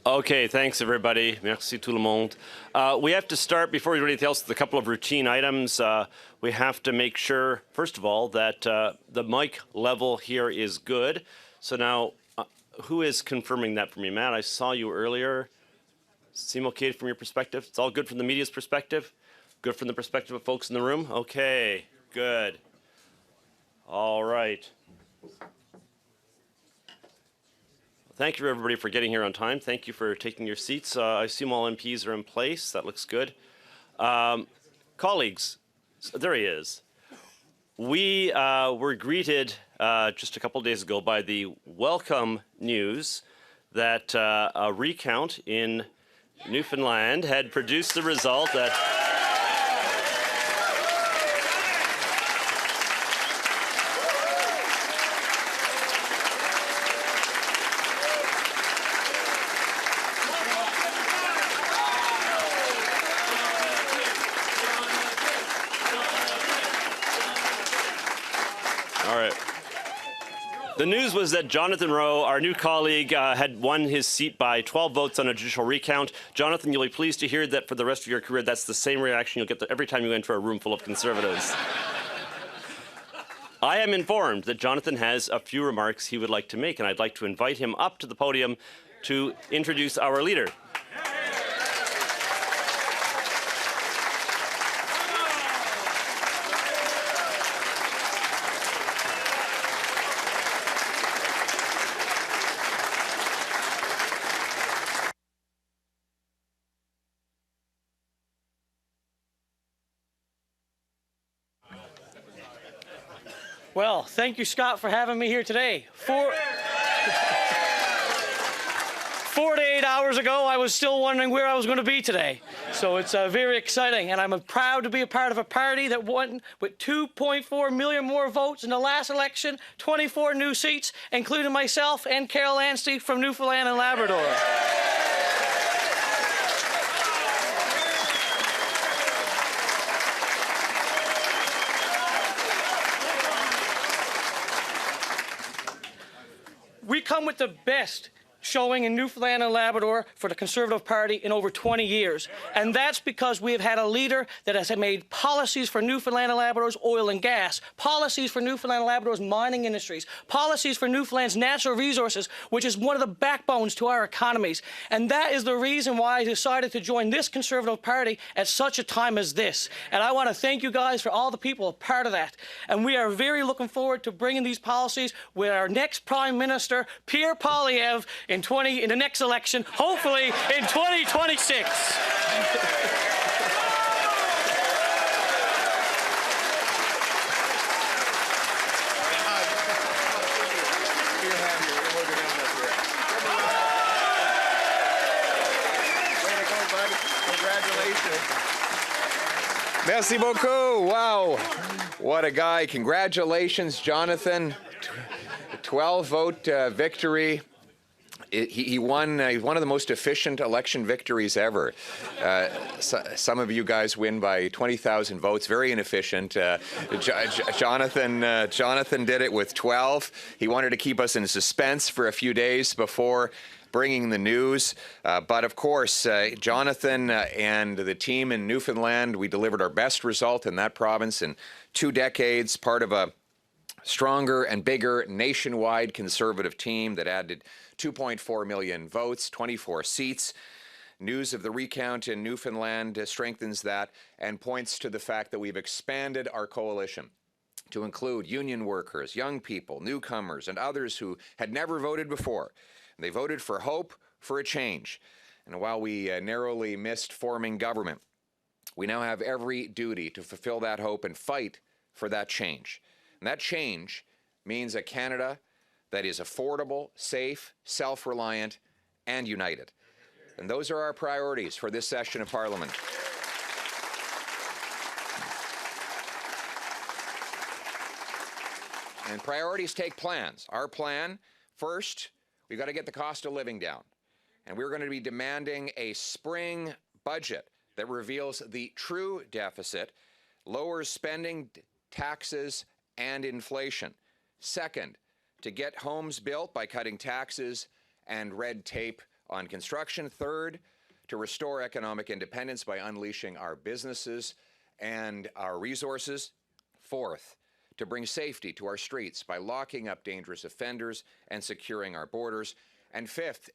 Okay, thanks everybody. Merci tout le monde. We have to start, before we do anything else, with a couple of routine items. We have to make sure, first of all, that the mic level here is good. So now, who is confirming that for me? Matt, I saw you earlier. Seem okay from your perspective? It's all good from the media's perspective? Good from the perspective of folks in the room? Okay, good. All right. Thank you, everybody, for getting here on time. Thank you for taking your seats. I assume all MPs are in place. That looks good. Colleagues, there he is. We were greeted just a couple days ago by the welcome news that a recount in Newfoundland had produced the result that the news was that Jonathan Rowe, our new colleague, had won his seat by 12 votes on a judicial recount. Jonathan, you'll be pleased to hear that for the rest of your career, that's the same reaction you'll get every time you enter a room full of Conservatives. I am informed that Jonathan has a few remarks he would like to make, and I'd like to invite him up to the podium to introduce our leader. Well, thank you, Scott, for having me here today. 48 hours ago, I was still wondering where I was going to be today. So it's very exciting, and I'm proud to be a part of a party that won with 2.4 million more votes in the last election, 24 new seats, including myself and Carol Anstey from Newfoundland and Labrador. We come with the best showing in Newfoundland and Labrador for the Conservative Party in over 20 years. And that's because we have had a leader that has made policies for Newfoundland and Labrador's oil and gas, policies for Newfoundland and Labrador's mining industries, policies for Newfoundland's natural resources, which is one of the backbones to our economies. And that is the reason why I decided to join this Conservative Party at such a time as this. And I want to thank you guys for all the people a part of that. And we are very looking forward to bringing these policies with our next Prime Minister, Pierre Poilievre, in the next election, hopefully in 2026. Merci beaucoup. Wow. What a guy. Congratulations, Jonathan. 12-vote victory. He won one of the most efficient election victories ever. Some of you guys win by 20,000 votes, very inefficient. Jonathan did it with 12. He wanted to keep us in suspense for a few days before bringing the news. But of course, Jonathan and the team in Newfoundland, we delivered our best result in that province in 2 decades, part of a stronger and bigger nationwide Conservative team that added 2.4 million votes, 24 seats. News of the recount in Newfoundland strengthens that and points to the fact that we've expanded our coalition to include union workers, young people, newcomers, and others who had never voted before. They voted for hope, for a change. And while we narrowly missed forming government, we now have every duty to fulfill that hope and fight for that change. And that change means a Canada that is affordable, safe, self-reliant, and united. And those are our priorities for this session of Parliament. And priorities take plans. Our plan, first, we've got to get the cost of living down. And we're going to be demanding a spring budget that reveals the true deficit, lowers spending, taxes, and inflation. Second, to get homes built by cutting taxes and red tape on construction. Third, to restore economic independence by unleashing our businesses and our resources. Fourth, to bring safety to our streets by locking up dangerous offenders and securing our borders. And fifth,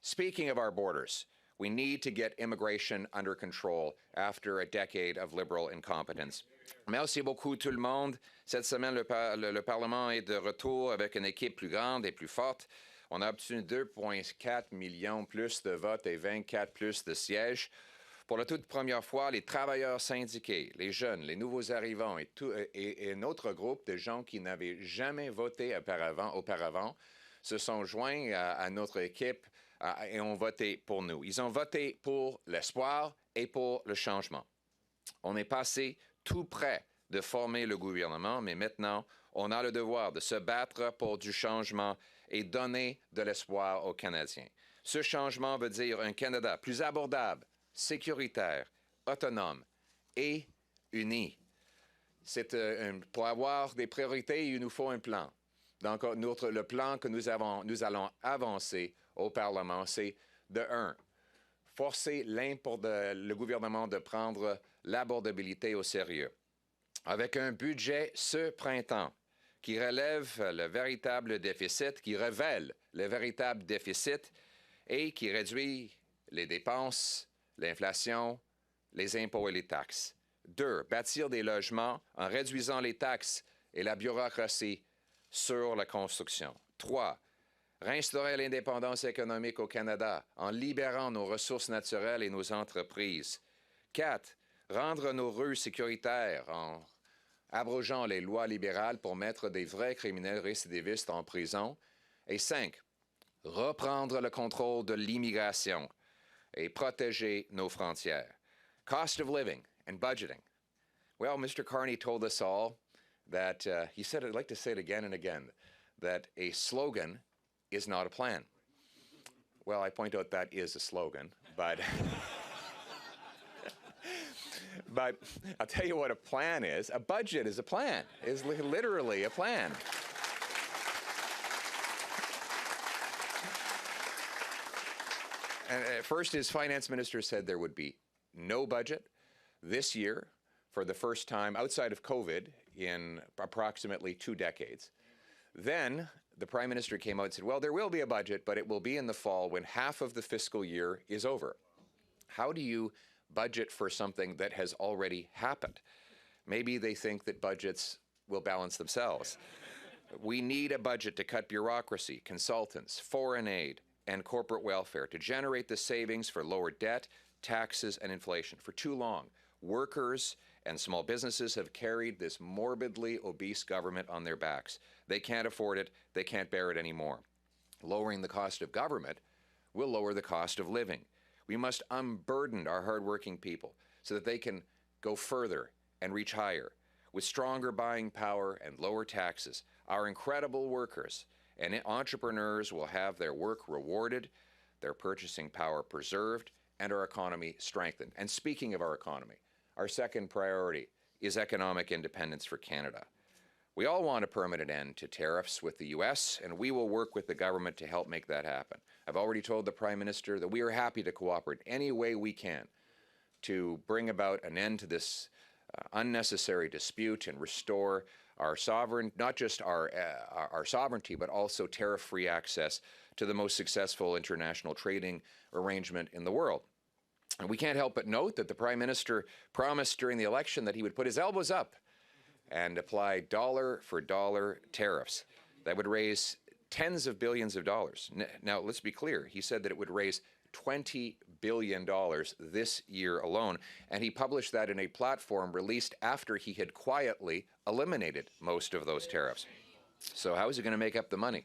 speaking of our borders, we need to get immigration under control after a decade of liberal incompetence. Merci beaucoup tout le monde. Cette semaine, le Parlement est de retour avec une équipe plus grande et plus forte. On a obtenu 2,4 millions plus de votes et 24 plus de sièges. Pour la toute première fois, les travailleurs syndiqués, les jeunes, les nouveaux arrivants et notre groupe de gens qui n'avaient jamais voté auparavant se sont joints à notre équipe et ont voté pour nous. Ils ont voté pour l'espoir et pour le changement. On est passé tout près de former le gouvernement, mais maintenant, on a le devoir de se battre pour du changement et donner de l'espoir aux Canadiens. Ce changement veut dire un Canada plus abordable, sécuritaire, autonome et uni. Pour avoir des priorités, il nous faut un plan. Donc, le plan que nous allons avancer au Parlement, c'est de 1, forcer le gouvernement de prendre l'abordabilité au sérieux. Avec un budget ce printemps qui relève le véritable déficit, qui révèle le véritable déficit et qui réduit les dépenses, l'inflation, les impôts et les taxes. 2, bâtir des logements en réduisant les taxes et la bureaucratie sur la construction. 3, réinstaurer l'indépendance économique au Canada en libérant nos ressources naturelles et nos entreprises. 4, rendre nos rues sécuritaires en abrogeant les lois libérales pour mettre des vrais criminels récidivistes en prison. Et 5, reprendre le contrôle de l'immigration et protéger nos frontières. Cost of living and budgeting. Well, Mr. Carney told us all that, he said, I'd like to say it again and again, that a slogan is not a plan. Well, I point out that is a slogan, but but I'll tell you what a plan is. A budget is a plan. It's literally a plan. And first, his finance minister said there would be no budget this year for the first time outside of COVID in approximately 2 decades. Then the Prime Minister came out and said, well, there will be a budget, but it will be in the fall when half of the fiscal year is over. How do you budget for something that has already happened? Maybe they think that budgets will balance themselves. We need a budget to cut bureaucracy, consultants, foreign aid, and corporate welfare to generate the savings for lower debt, taxes, and inflation. For too long, workers and small businesses have carried this morbidly obese government on their backs. They can't afford it. They can't bear it anymore. Lowering the cost of government will lower the cost of living. We must unburden our hardworking people so that they can go further and reach higher. With stronger buying power and lower taxes, our incredible workers and entrepreneurs will have their work rewarded, their purchasing power preserved, and our economy strengthened. And speaking of our economy, our second priority is economic independence for Canada. We all want a permanent end to tariffs with the U.S., and we will work with the government to help make that happen. I've already told the Prime Minister that we are happy to cooperate any way we can to bring about an end to this unnecessary dispute and restore our sovereign, not just our sovereignty, but also tariff-free access to the most successful international trading arrangement in the world. And we can't help but note that the Prime Minister promised during the election that he would put his elbows up and apply dollar-for-dollar tariffs that would raise tens of billions of dollars. Now, let's be clear. He said that it would raise $20 billion this year alone, and he published that in a platform released after he had quietly eliminated most of those tariffs. So how is he going to make up the money?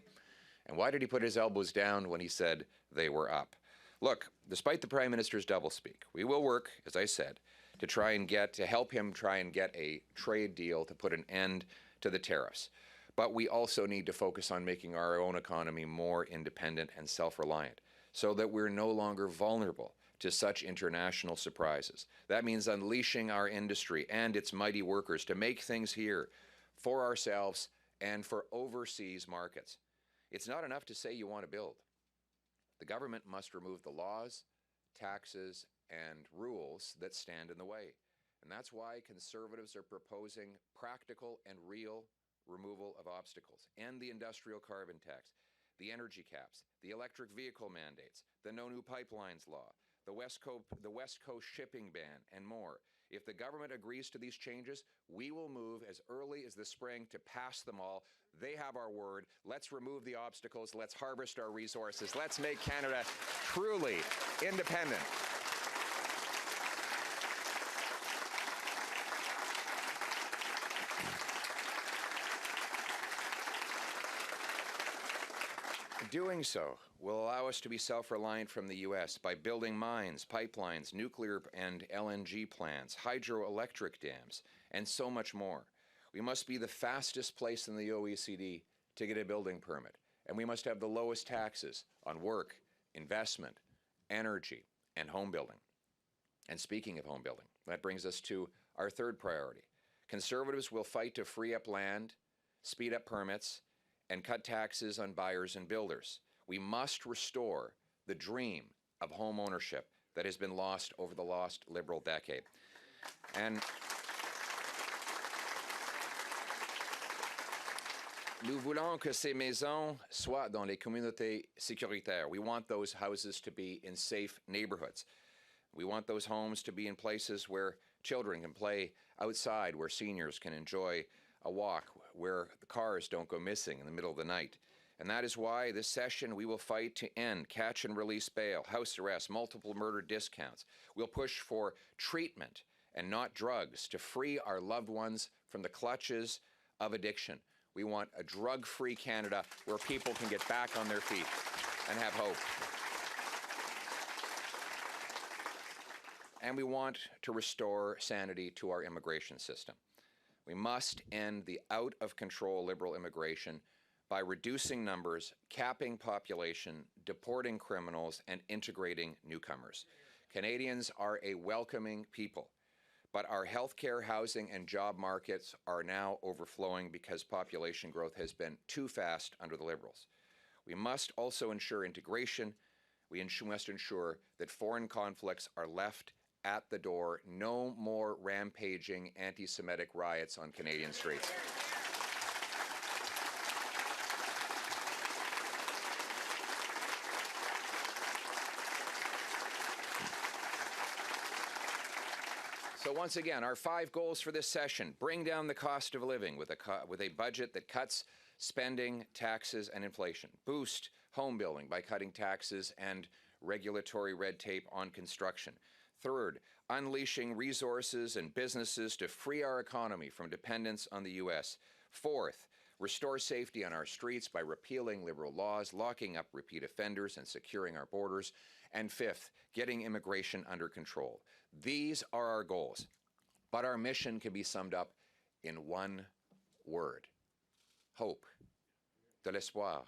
And why did he put his elbows down when he said they were up? Look, despite the Prime Minister's doublespeak, we will work, as I said, to help him try and get a trade deal to put an end to the tariffs. But we also need to focus on making our own economy more independent and self-reliant, so that we're no longer vulnerable to such international surprises. That means unleashing our industry and its mighty workers to make things here for ourselves and for overseas markets. It's not enough to say you want to build. The government must remove the laws, taxes, and rules that stand in the way. And that's why Conservatives are proposing practical and real removal of obstacles, end the industrial carbon tax, the energy caps, the electric vehicle mandates, the No New Pipelines law, the West Coast shipping ban, and more. If the government agrees to these changes, we will move as early as the spring to pass them all. They have our word. Let's remove the obstacles. Let's harvest our resources. Let's make Canada truly independent. Doing so will allow us to be self-reliant from the U.S. by building mines, pipelines, nuclear and LNG plants, hydroelectric dams, and so much more. We must be the fastest place in the OECD to get a building permit, and we must have the lowest taxes on work, investment, energy, and home building. And speaking of home building, that brings us to our third priority. Conservatives will fight to free up land, speed up permits, and cut taxes on buyers and builders. We must restore the dream of home ownership that has been lost over the last Liberal decade. And nous voulons que ces maisons soient dans les communautés sécuritaires. We want those houses to be in safe neighborhoods. We want those homes to be in places where children can play outside, where seniors can enjoy a walk, where the cars don't go missing in the middle of the night. And that is why this session we will fight to end catch and release bail, house arrest, multiple murder discounts. We'll push for treatment and not drugs to free our loved ones from the clutches of addiction. We want a drug-free Canada where people can get back on their feet and have hope. And we want to restore sanity to our immigration system. We must end the out-of-control Liberal immigration by reducing numbers, capping population, deporting criminals, and integrating newcomers. Canadians are a welcoming people, but our healthcare, housing, and job markets are now overflowing because population growth has been too fast under the Liberals. We must also ensure integration. We must ensure that foreign conflicts are left at the door. No more rampaging anti-Semitic riots on Canadian streets. So once again, our 5 goals for this session: bring down the cost of living with a budget that cuts spending, taxes, and inflation; boost home building by cutting taxes and regulatory red tape on construction; third, unleashing resources and businesses to free our economy from dependence on the U.S. Fourth, restore safety on our streets by repealing Liberal laws, locking up repeat offenders, and securing our borders. And fifth, getting immigration under control. These are our goals, but our mission can be summed up in one word: hope. De l'espoir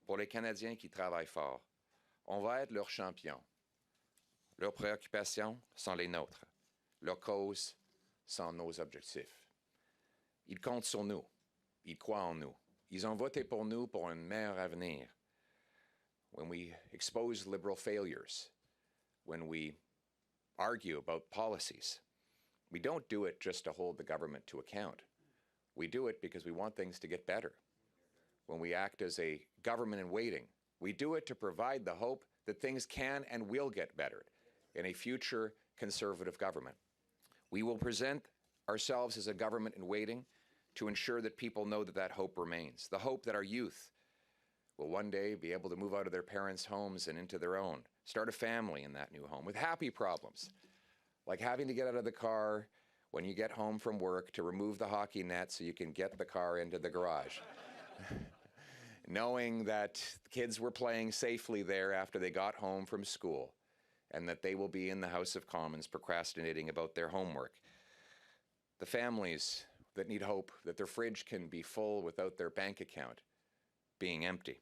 pour les Canadiens qui travaillent fort. On va être leurs champions. Leurs préoccupations sont les nôtres. Leurs causes sont nos objectifs. Ils comptent sur nous. Ils croient en nous. Ils ont voté pour nous pour un meilleur avenir. When we expose Liberal failures, when we argue about policies, we don't do it just to hold the government to account. We do it because we want things to get better. When we act as a government in waiting, we do it to provide the hope that things can and will get better in a future Conservative government. We will present ourselves as a government in waiting to ensure that people know that that hope remains, the hope that our youth will one day be able to move out of their parents' homes and into their own, start a family in that new home with happy problems, like having to get out of the car when you get home from work to remove the hockey net so you can get the car into the garage. Knowing that kids were playing safely there after they got home from school, and that they will be in the House of Commons procrastinating about their homework. The families that need hope that their fridge can be full without their bank account being empty.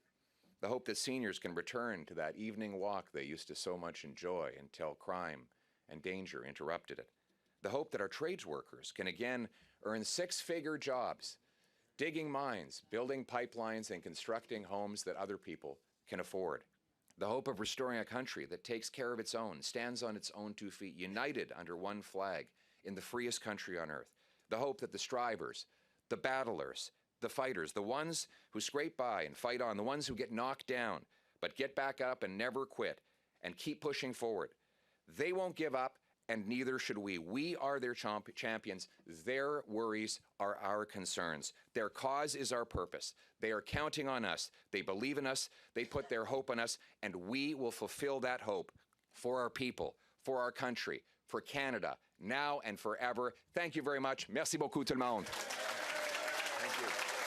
The hope that seniors can return to that evening walk they used to so much enjoy until crime and danger interrupted it. The hope that our trades workers can again earn 6-figure jobs, digging mines, building pipelines, and constructing homes that other people can afford. The hope of restoring a country that takes care of its own, stands on its own 2 feet, united under one flag in the freest country on earth. The hope that the strivers, the battlers, the fighters, the ones who scrape by and fight on, the ones who get knocked down, but get back up and never quit and keep pushing forward. They won't give up, and neither should we. We are their champions. Their worries are our concerns. Their cause is our purpose. They are counting on us. They believe in us. They put their hope in us, and we will fulfill that hope for our people, for our country, for Canada, now and forever. Thank you very much. Merci beaucoup tout le monde. Thank you.